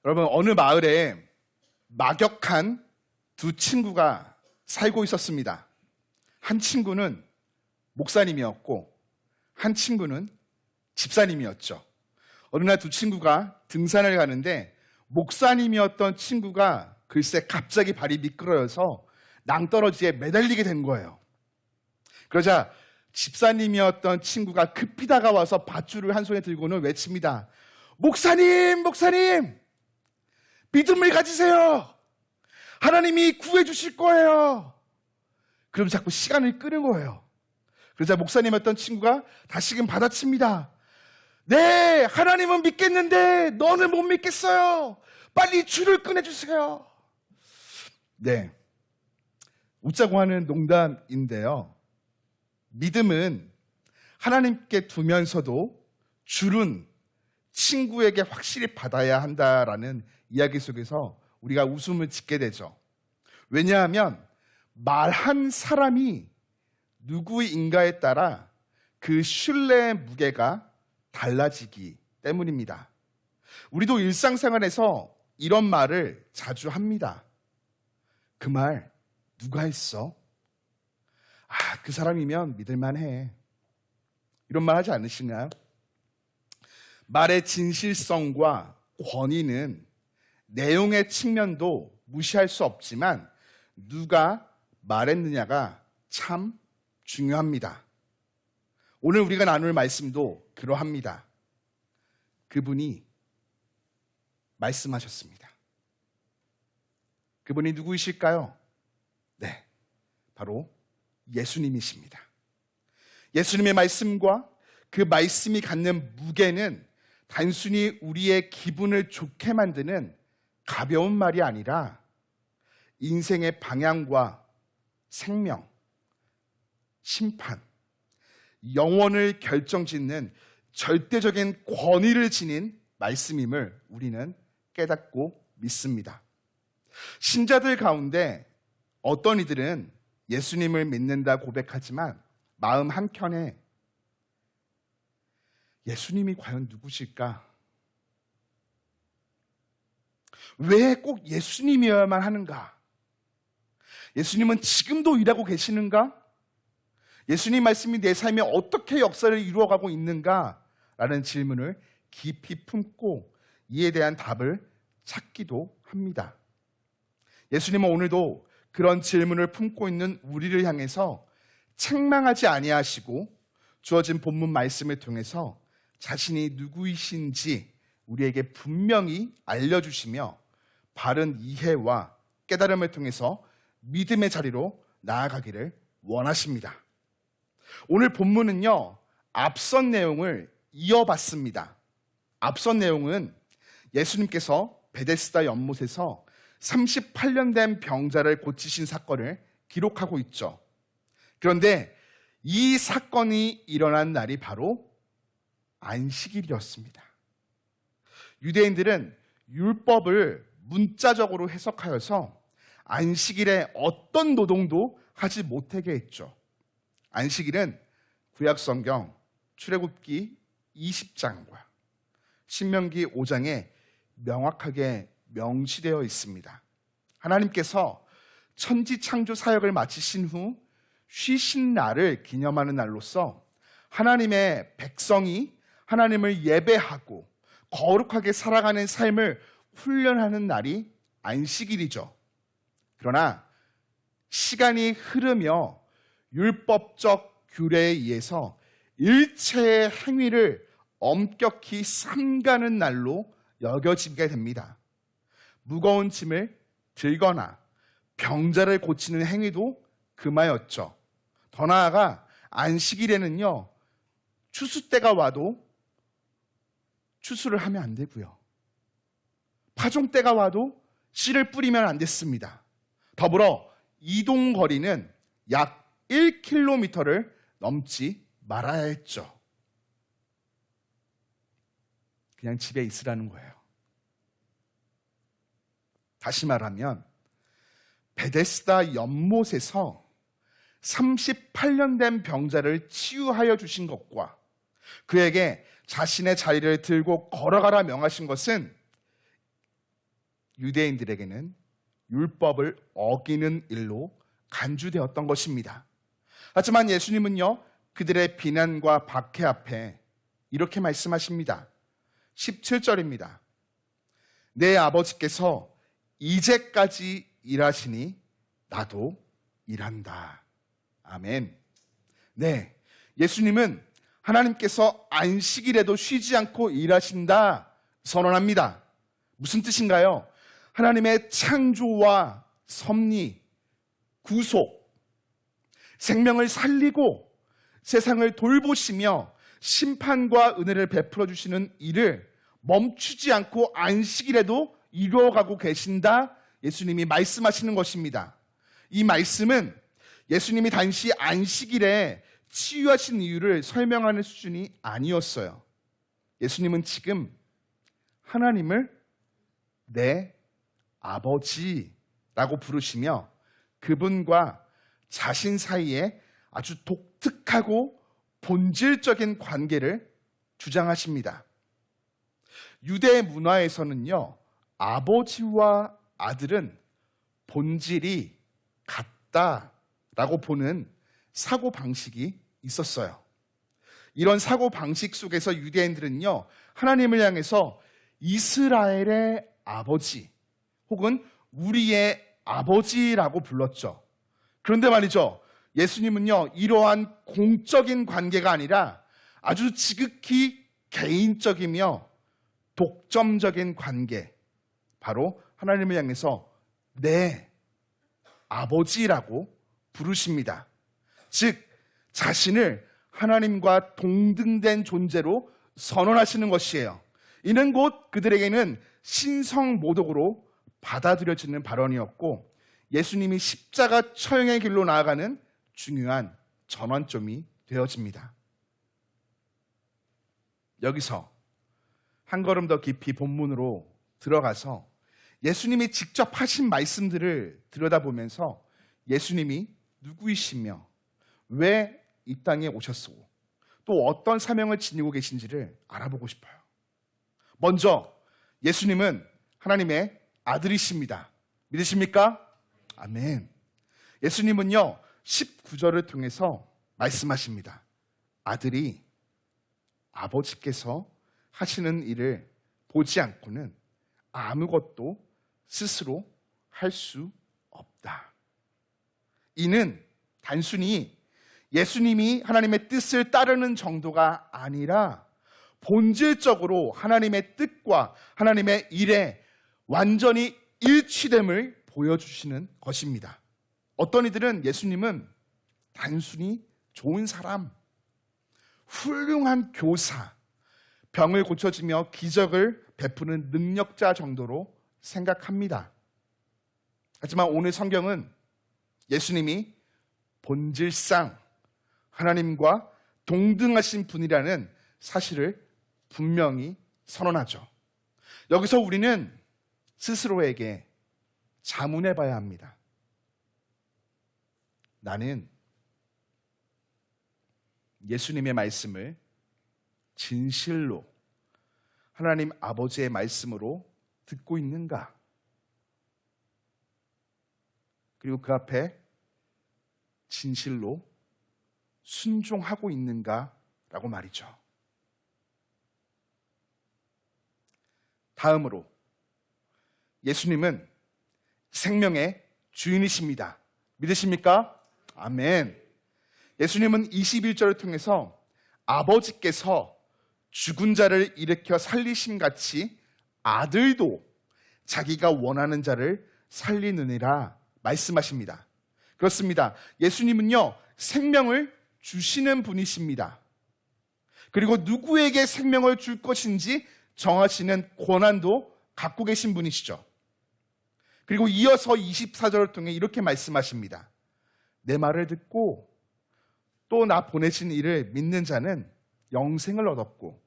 여러분, 어느 마을에 막역한 두 친구가 살고 있었습니다. 한 친구는 목사님이었고 한 친구는 집사님이었죠. 어느 날 두 친구가 등산을 가는데 목사님이었던 친구가 글쎄 갑자기 발이 미끄러져서 낭떠러지에 매달리게 된 거예요. 그러자 집사님이었던 친구가 급히 다가와서 밧줄을 한 손에 들고는 외칩니다. 목사님, 목사님, 믿음을 가지세요. 하나님이 구해주실 거예요. 그럼 자꾸 시간을 끄는 거예요. 그러자 목사님이었던 친구가 다시금 받아칩니다. 네, 하나님은 믿겠는데 너는 못 믿겠어요. 빨리 줄을 끊어주세요. 네, 웃자고 하는 농담인데요. 믿음은 하나님께 두면서도 줄은 친구에게 확실히 받아야 한다라는 이야기 속에서 우리가 웃음을 짓게 되죠. 왜냐하면 말한 사람이 누구인가에 따라 그 신뢰의 무게가 달라지기 때문입니다. 우리도 일상생활에서 이런 말을 자주 합니다. 그 말 누가 했어? 그 사람이면 믿을만해. 이런 말 하지 않으시나요? 말의 진실성과 권위는 내용의 측면도 무시할 수 없지만 누가 말했느냐가 참 중요합니다. 오늘 우리가 나눌 말씀도 그러합니다. 그분이 말씀하셨습니다. 그분이 누구이실까요? 네, 바로 예수님이십니다. 예수님의 말씀과 그 말씀이 갖는 무게는 단순히 우리의 기분을 좋게 만드는 가벼운 말이 아니라 인생의 방향과 생명, 심판, 영원을 결정짓는 절대적인 권위를 지닌 말씀임을 우리는 깨닫고 믿습니다. 신자들 가운데 어떤 이들은 예수님을 믿는다 고백하지만 마음 한켠에 예수님이 과연 누구실까? 왜 꼭 예수님이어야만 하는가? 예수님은 지금도 일하고 계시는가? 예수님 말씀이 내 삶에 어떻게 역사를 이루어가고 있는가? 라는 질문을 깊이 품고 이에 대한 답을 찾기도 합니다. 예수님은 오늘도 그런 질문을 품고 있는 우리를 향해서 책망하지 아니하시고 주어진 본문 말씀을 통해서 자신이 누구이신지 우리에게 분명히 알려주시며 바른 이해와 깨달음을 통해서 믿음의 자리로 나아가기를 원하십니다. 오늘 본문은요, 앞선 내용을 이어봤습니다. 앞선 내용은 예수님께서 베데스다 연못에서 38년 된 병자를 고치신 사건을 기록하고 있죠. 그런데 이 사건이 일어난 날이 바로 안식일이었습니다. 유대인들은 율법을 문자적으로 해석하여서 안식일에 어떤 노동도 하지 못하게 했죠. 안식일은 구약성경 출애굽기 20장과 신명기 5장에 명확하게 명시되어 있습니다. 하나님께서 천지창조 사역을 마치신 후 쉬신 날을 기념하는 날로서 하나님의 백성이 하나님을 예배하고 거룩하게 살아가는 삶을 훈련하는 날이 안식일이죠. 그러나 시간이 흐르며 율법적 규례에 의해서 일체의 행위를 엄격히 삼가는 날로 여겨지게 됩니다. 무거운 짐을 들거나 병자를 고치는 행위도 금하였죠. 더 나아가 안식일에는요, 추수 때가 와도 추수를 하면 안 되고요. 파종 때가 와도 씨를 뿌리면 안 됐습니다. 더불어 이동 거리는 약 1km를 넘지 말아야 했죠. 그냥 집에 있으라는 거예요. 다시 말하면 베데스다 연못에서 38년 된 병자를 치유하여 주신 것과 그에게 자신의 자리를 들고 걸어가라 명하신 것은 유대인들에게는 율법을 어기는 일로 간주되었던 것입니다. 하지만 예수님은요, 그들의 비난과 박해 앞에 이렇게 말씀하십니다. 17절입니다. 내 아버지께서 이제까지 일하시니 나도 일한다. 아멘. 네, 예수님은 하나님께서 안식일에도 쉬지 않고 일하신다 선언합니다. 무슨 뜻인가요? 하나님의 창조와 섭리, 구속, 생명을 살리고 세상을 돌보시며 심판과 은혜를 베풀어 주시는 일을 멈추지 않고 안식일에도 이루어가고 계신다, 예수님이 말씀하시는 것입니다. 이 말씀은 예수님이 단지 안식일에 치유하신 이유를 설명하는 수준이 아니었어요. 예수님은 지금 하나님을 내 아버지라고 부르시며 그분과 자신 사이에 아주 독특하고 본질적인 관계를 주장하십니다. 유대 문화에서는요, 아버지와 아들은 본질이 같다라고 보는 사고방식이 있었어요. 이런 사고방식 속에서 유대인들은요, 하나님을 향해서 이스라엘의 아버지 혹은 우리의 아버지라고 불렀죠. 그런데 말이죠, 예수님은요, 이러한 공적인 관계가 아니라 아주 지극히 개인적이며 독점적인 관계, 바로 하나님을 향해서 내 아버지라고 부르십니다. 즉, 자신을 하나님과 동등된 존재로 선언하시는 것이에요. 이는 곧 그들에게는 신성모독으로 받아들여지는 발언이었고, 예수님이 십자가 처형의 길로 나아가는 중요한 전환점이 되어집니다. 여기서 한 걸음 더 깊이 본문으로 들어가서 예수님이 직접 하신 말씀들을 들여다보면서 예수님이 누구이시며 왜 이 땅에 오셨고 또 어떤 사명을 지니고 계신지를 알아보고 싶어요. 먼저 예수님은 하나님의 아들이십니다. 믿으십니까? 아멘. 예수님은요, 19절을 통해서 말씀하십니다. 아들이 아버지께서 하시는 일을 보지 않고는 아무것도 스스로 할 수 없다. 이는 단순히 예수님이 하나님의 뜻을 따르는 정도가 아니라 본질적으로 하나님의 뜻과 하나님의 일에 완전히 일치됨을 보여주시는 것입니다. 어떤 이들은 예수님은 단순히 좋은 사람, 훌륭한 교사, 병을 고쳐주며 기적을 베푸는 능력자 정도로 생각합니다. 하지만 오늘 성경은 예수님이 본질상 하나님과 동등하신 분이라는 사실을 분명히 선언하죠. 여기서 우리는 스스로에게 자문해 봐야 합니다. 나는 예수님의 말씀을 진실로 하나님 아버지의 말씀으로 듣고 있는가? 그리고 그 앞에 진실로 순종하고 있는가라고 말이죠. 다음으로 예수님은 생명의 주인이십니다. 믿으십니까? 아멘. 예수님은 21절을 통해서 아버지께서 죽은 자를 일으켜 살리심 같이 아들도 자기가 원하는 자를 살리느니라 말씀하십니다. 그렇습니다. 예수님은요, 생명을 주시는 분이십니다. 그리고 누구에게 생명을 줄 것인지 정하시는 권한도 갖고 계신 분이시죠. 그리고 이어서 24절을 통해 이렇게 말씀하십니다. 내 말을 듣고 또 나 보내신 이를 믿는 자는 영생을 얻었고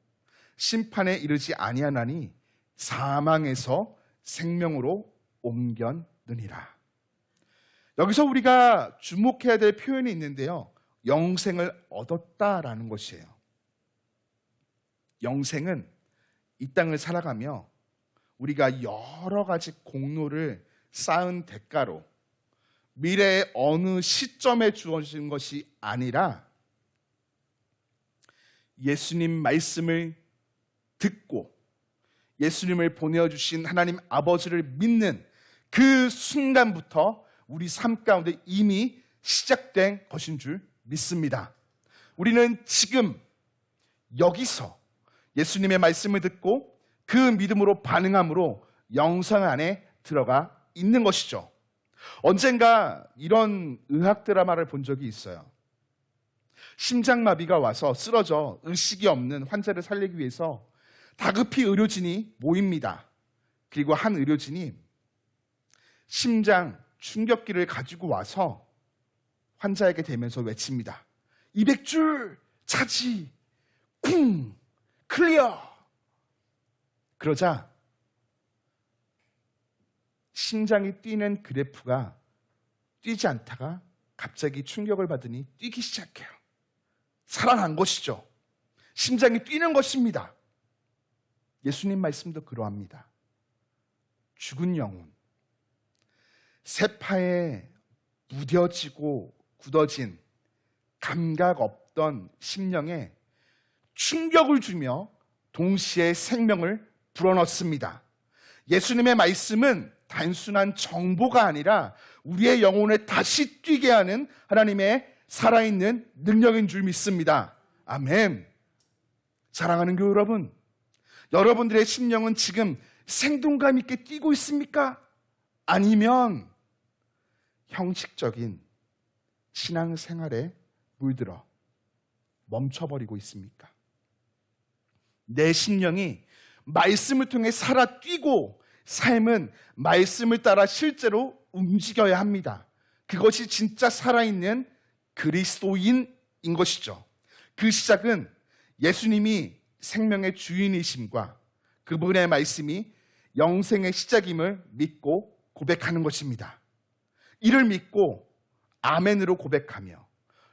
심판에 이르지 아니하나니 사망에서 생명으로 옮겼느니라. 여기서 우리가 주목해야 될 표현이 있는데요, 영생을 얻었다라는 것이에요. 영생은 이 땅을 살아가며 우리가 여러 가지 공로를 쌓은 대가로 미래의 어느 시점에 주어진 것이 아니라 예수님 말씀을 듣고 예수님을 보내주신 하나님 아버지를 믿는 그 순간부터 우리 삶 가운데 이미 시작된 것인 줄 믿습니다. 우리는 지금 여기서 예수님의 말씀을 듣고 그 믿음으로 반응함으로 영생 안에 들어가 있는 것이죠. 언젠가 이런 의학 드라마를 본 적이 있어요. 심장마비가 와서 쓰러져 의식이 없는 환자를 살리기 위해서 다급히 의료진이 모입니다. 그리고 한 의료진이 심장 충격기를 가지고 와서 환자에게 대면서 외칩니다. 200줄 차지 쿵 클리어. 그러자 심장이 뛰는 그래프가 뛰지 않다가 갑자기 충격을 받으니 뛰기 시작해요. 살아난 것이죠. 심장이 뛰는 것입니다. 예수님 말씀도 그러합니다. 죽은 영혼, 세파에 무뎌지고 굳어진 감각 없던 심령에 충격을 주며 동시에 생명을 불어넣습니다. 예수님의 말씀은 단순한 정보가 아니라 우리의 영혼에 다시 뛰게 하는 하나님의 살아있는 능력인 줄 믿습니다. 아멘. 사랑하는 교회 여러분, 여러분들의 심령은 지금 생동감 있게 뛰고 있습니까? 아니면 형식적인 신앙생활에 물들어 멈춰버리고 있습니까? 내 심령이 말씀을 통해 살아 뛰고 삶은 말씀을 따라 실제로 움직여야 합니다. 그것이 진짜 살아있는 그리스도인인 것이죠. 그 시작은 예수님이 생명의 주인이심과 그분의 말씀이 영생의 시작임을 믿고 고백하는 것입니다. 이를 믿고 아멘으로 고백하며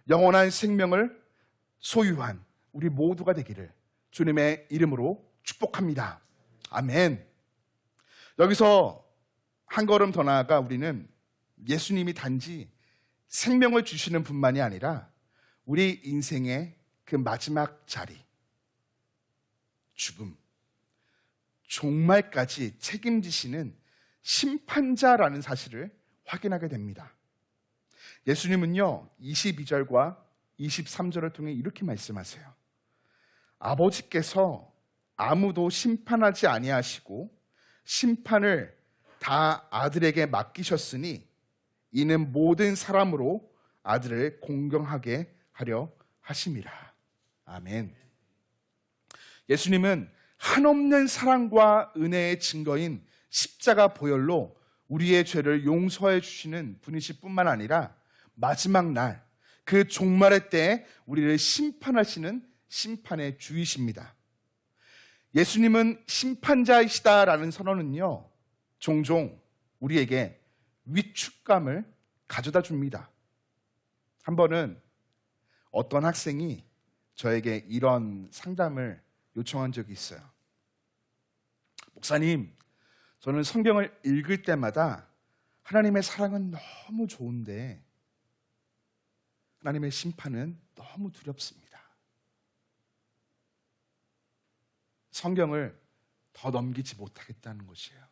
영원한 생명을 소유한 우리 모두가 되기를 주님의 이름으로 축복합니다. 아멘. 여기서 한 걸음 더 나아가 우리는 예수님이 단지 생명을 주시는 분만이 아니라 우리 인생의 그 마지막 자리, 죽음, 종말까지 책임지시는 심판자라는 사실을 확인하게 됩니다. 예수님은요, 22절과 23절을 통해 이렇게 말씀하세요. 아버지께서 아무도 심판하지 아니하시고 심판을 다 아들에게 맡기셨으니 이는 모든 사람으로 아들을 공경하게 하려 하심이라. 아멘. 예수님은 한없는 사랑과 은혜의 증거인 십자가 보혈로 우리의 죄를 용서해 주시는 분이실 뿐만 아니라 마지막 날, 그 종말의 때에 우리를 심판하시는 심판의 주이십니다. 예수님은 심판자이시다라는 선언은요, 종종 우리에게 위축감을 가져다 줍니다. 한 번은 어떤 학생이 저에게 이런 상담을 요청한 적이 있어요. 목사님, 저는 성경을 읽을 때마다 하나님의 사랑은 너무 좋은데 하나님의 심판은 너무 두렵습니다. 성경을 더 넘기지 못하겠다는 것이에요.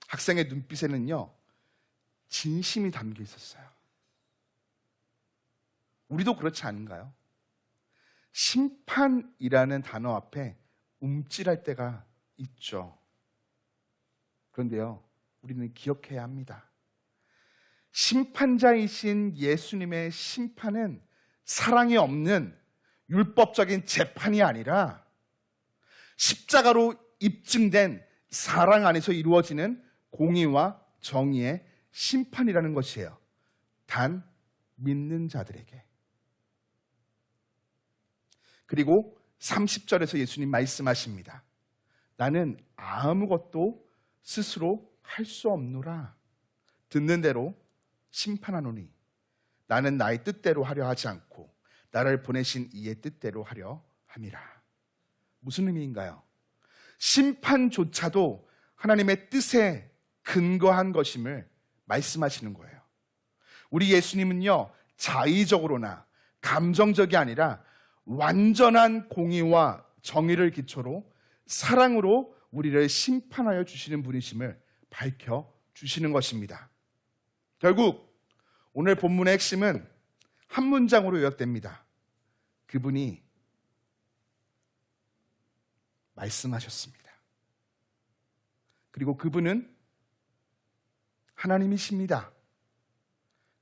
학생의 눈빛에는요, 진심이 담겨 있었어요. 우리도 그렇지 않은가요? 심판이라는 단어 앞에 움찔할 때가 있죠. 그런데요, 우리는 기억해야 합니다. 심판자이신 예수님의 심판은 사랑이 없는 율법적인 재판이 아니라 십자가로 입증된 사랑 안에서 이루어지는 공의와 정의의 심판이라는 것이에요. 단 믿는 자들에게. 그리고 30절에서 예수님 말씀하십니다. 나는 아무것도 스스로 할 수 없노라. 듣는 대로 심판하노니 나는 나의 뜻대로 하려 하지 않고 나를 보내신 이의 뜻대로 하려 함이라. 무슨 의미인가요? 심판조차도 하나님의 뜻에 근거한 것임을 말씀하시는 거예요. 우리 예수님은요, 자의적으로나 감정적이 아니라 완전한 공의와 정의를 기초로 사랑으로 우리를 심판하여 주시는 분이심을 밝혀 주시는 것입니다. 결국 오늘 본문의 핵심은 한 문장으로 요약됩니다. 그분이 말씀하셨습니다. 그리고 그분은 하나님이십니다.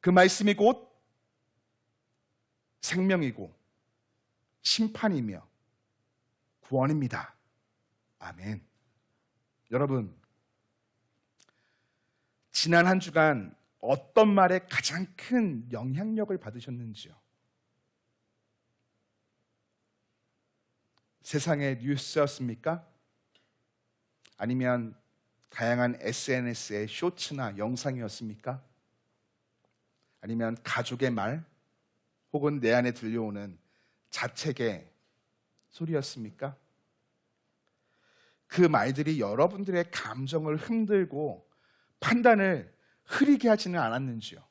그 말씀이 곧 생명이고 심판이며 구원입니다. 아멘. 여러분, 지난 한 주간 어떤 말에 가장 큰 영향력을 받으셨는지요? 세상의 뉴스였습니까? 아니면 다양한 SNS의 쇼츠나 영상이었습니까? 아니면 가족의 말 혹은 내 안에 들려오는 자책의 소리였습니까? 그 말들이 여러분들의 감정을 흔들고 판단을 흐리게 하지는 않았는지요?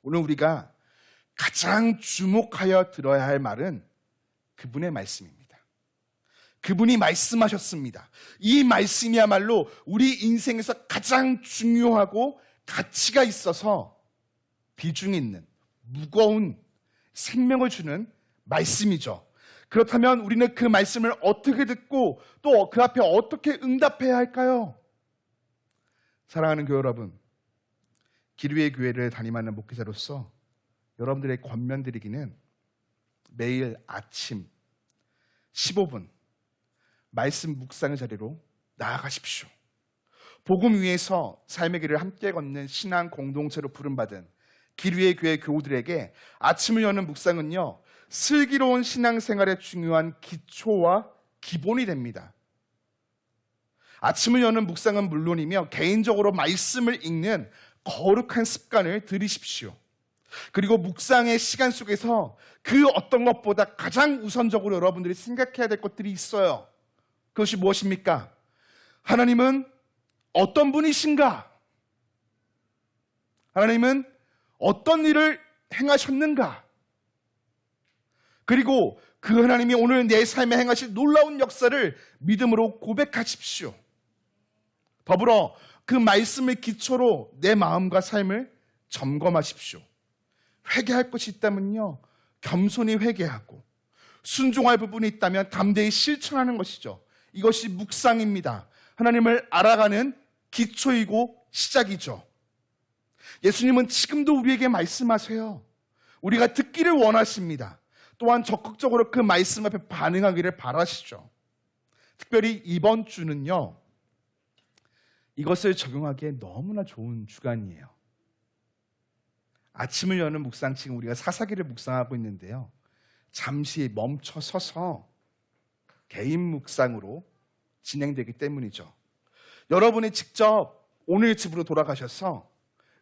오늘 우리가 가장 주목하여 들어야 할 말은 그분의 말씀입니다. 그분이 말씀하셨습니다. 이 말씀이야말로 우리 인생에서 가장 중요하고 가치가 있어서 비중 있는 무거운 생명을 주는 말씀이죠. 그렇다면 우리는 그 말씀을 어떻게 듣고 또 그 앞에 어떻게 응답해야 할까요? 사랑하는 교회 여러분, 기류의 교회를 담임하는 목회자로서 여러분들의 권면드리기는 매일 아침 15분 말씀 묵상의 자리로 나아가십시오. 복음 위에서 삶의 길을 함께 걷는 신앙 공동체로 부름받은 기류의 교회 교우들에게 아침을 여는 묵상은요, 슬기로운 신앙생활의 중요한 기초와 기본이 됩니다. 아침을 여는 묵상은 물론이며 개인적으로 말씀을 읽는 거룩한 습관을 들이십시오. 그리고 묵상의 시간 속에서 그 어떤 것보다 가장 우선적으로 여러분들이 생각해야 될 것들이 있어요. 그것이 무엇입니까? 하나님은 어떤 분이신가? 하나님은 어떤 일을 행하셨는가? 그리고 그 하나님이 오늘 내 삶에 행하실 놀라운 역사를 믿음으로 고백하십시오. 더불어 그 말씀을 기초로 내 마음과 삶을 점검하십시오. 회개할 것이 있다면요, 겸손히 회개하고 순종할 부분이 있다면 담대히 실천하는 것이죠. 이것이 묵상입니다. 하나님을 알아가는 기초이고 시작이죠. 예수님은 지금도 우리에게 말씀하세요. 우리가 듣기를 원하십니다. 또한 적극적으로 그 말씀 앞에 반응하기를 바라시죠. 특별히 이번 주는요, 이것을 적용하기에 너무나 좋은 주간이에요. 아침을 여는 묵상, 지금 우리가 사사기를 묵상하고 있는데요, 잠시 멈춰 서서 개인 묵상으로 진행되기 때문이죠. 여러분이 직접 오늘 집으로 돌아가셔서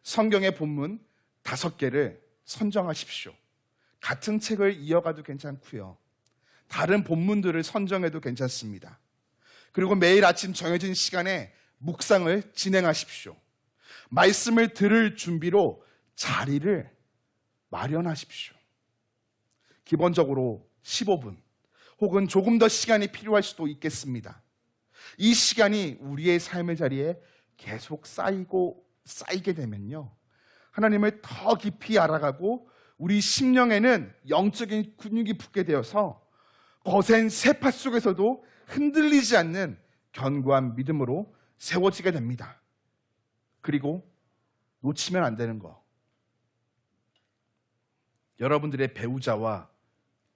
성경의 본문 5개를 선정하십시오. 같은 책을 이어가도 괜찮고요, 다른 본문들을 선정해도 괜찮습니다. 그리고 매일 아침 정해진 시간에 묵상을 진행하십시오. 말씀을 들을 준비로 자리를 마련하십시오. 기본적으로 15분 혹은 조금 더 시간이 필요할 수도 있겠습니다. 이 시간이 우리의 삶의 자리에 계속 쌓이게 되면요, 하나님을 더 깊이 알아가고 우리 심령에는 영적인 근육이 붙게 되어서 거센 세파 속에서도 흔들리지 않는 견고한 믿음으로 세워지게 됩니다. 그리고 놓치면 안 되는 거, 여러분들의 배우자와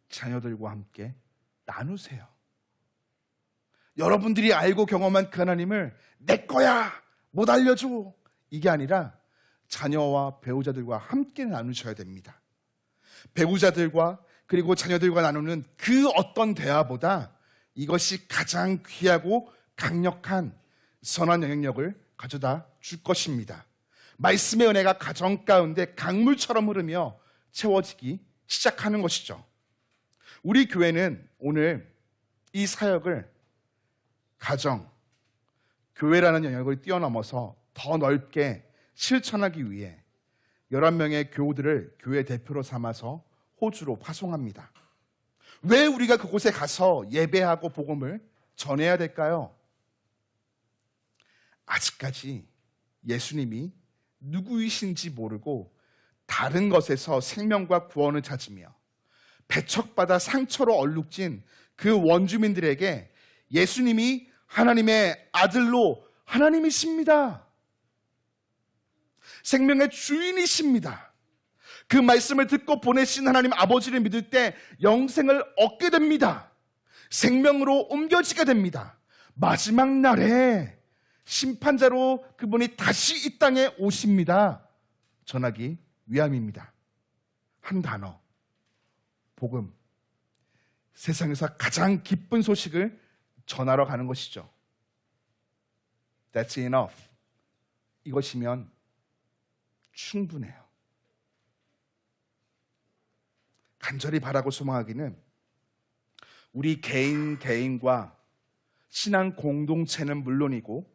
자녀들과 함께 나누세요. 여러분들이 알고 경험한 그 하나님을 내 거야, 못 알려줘, 이게 아니라 자녀와 배우자들과 함께 나누셔야 됩니다. 배우자들과 그리고 자녀들과 나누는 그 어떤 대화보다 이것이 가장 귀하고 강력한 선한 영향력을 가져다 줄 것입니다. 말씀의 은혜가 가정 가운데 강물처럼 흐르며 채워지기 시작하는 것이죠. 우리 교회는 오늘 이 사역을 가정, 교회라는 영역을 뛰어넘어서 더 넓게 실천하기 위해 11명의 교우들을 교회 대표로 삼아서 호주로 파송합니다. 왜 우리가 그곳에 가서 예배하고 복음을 전해야 될까요? 아직까지 예수님이 누구이신지 모르고 다른 것에서 생명과 구원을 찾으며 배척받아 상처로 얼룩진 그 원주민들에게 예수님이 하나님의 아들로 하나님이십니다. 생명의 주인이십니다. 그 말씀을 듣고 보내신 하나님 아버지를 믿을 때 영생을 얻게 됩니다. 생명으로 옮겨지게 됩니다. 마지막 날에 심판자로 그분이 다시 이 땅에 오십니다. 전하기 위함입니다. 한 단어, 복음. 세상에서 가장 기쁜 소식을 전하러 가는 것이죠. That's enough. 이것이면 충분해요. 간절히 바라고 소망하기는 우리 개인과 신앙 공동체는 물론이고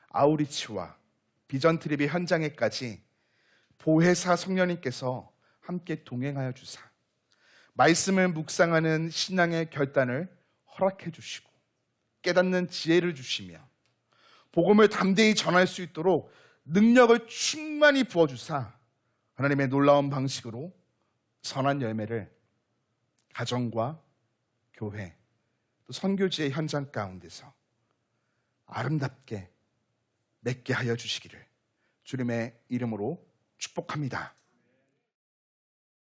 아우리치와 비전 트립의 현장에까지 보혜사 성령님께서 함께 동행하여 주사 말씀을 묵상하는 신앙의 결단을 허락해 주시고 깨닫는 지혜를 주시며 복음을 담대히 전할 수 있도록 능력을 충만히 부어주사 하나님의 놀라운 방식으로 선한 열매를 가정과 교회 또 선교지의 현장 가운데서 아름답게 맺게 하여 주시기를 주님의 이름으로 축복합니다.